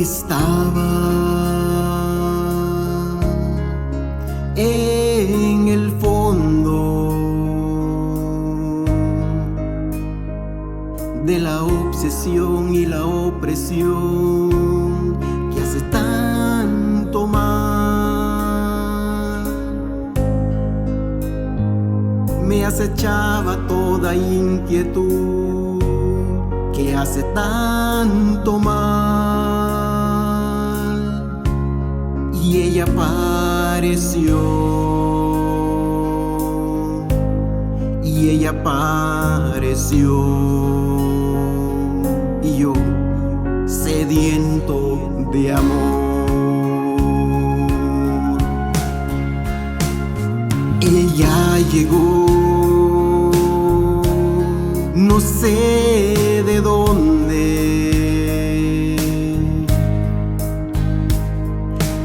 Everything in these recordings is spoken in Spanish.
Estaba en el fondo de la obsesión y la opresión que hace tanto mal. Me acechaba toda inquietud que hace tanto mal. Y ella apareció, y ella apareció, y yo sediento de amor. Ella llegó, no sé de dónde,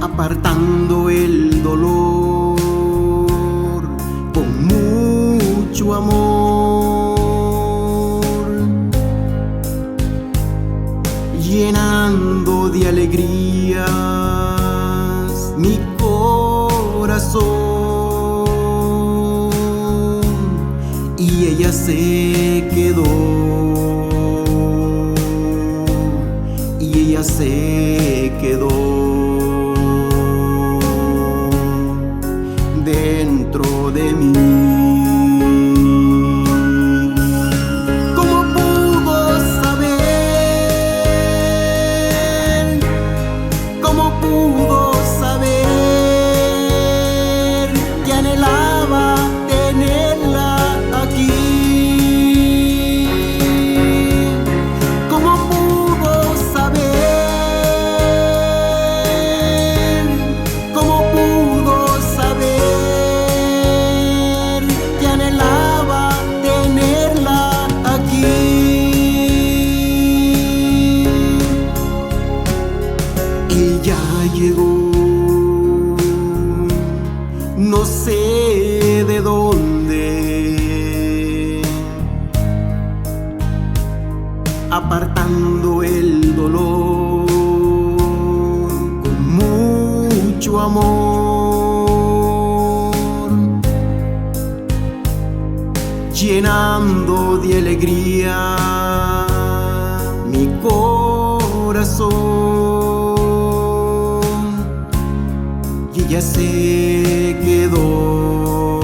apartando el dolor con mucho amor, llenando de alegrías mi corazón. Y ella se quedó, y ella se quedó dentro de mí. ¿Cómo pudo saber? ¿Cómo pudo saber que anhelaba tenerla aquí? ¿Cómo pudo saber? ¿Cómo pudo saber que anhelaba tenerla aquí? Ella llegó, no sé de dónde, apartando el dolor con mucho amor, llenando de alegría mi corazón. Y ella se quedó,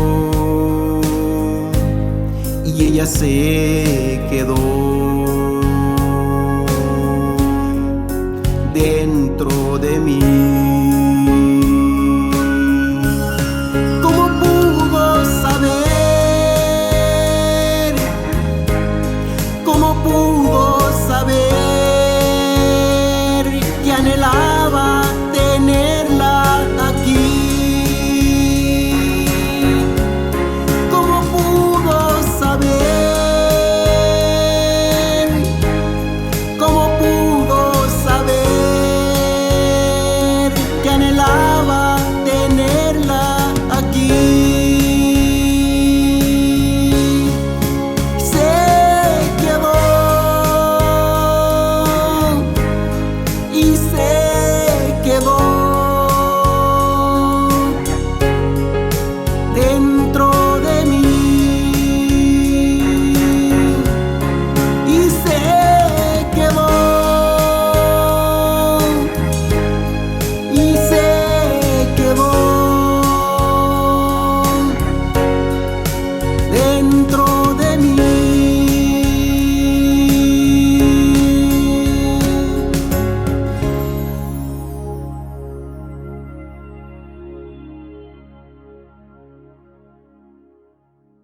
y ella se quedó dentro de mí.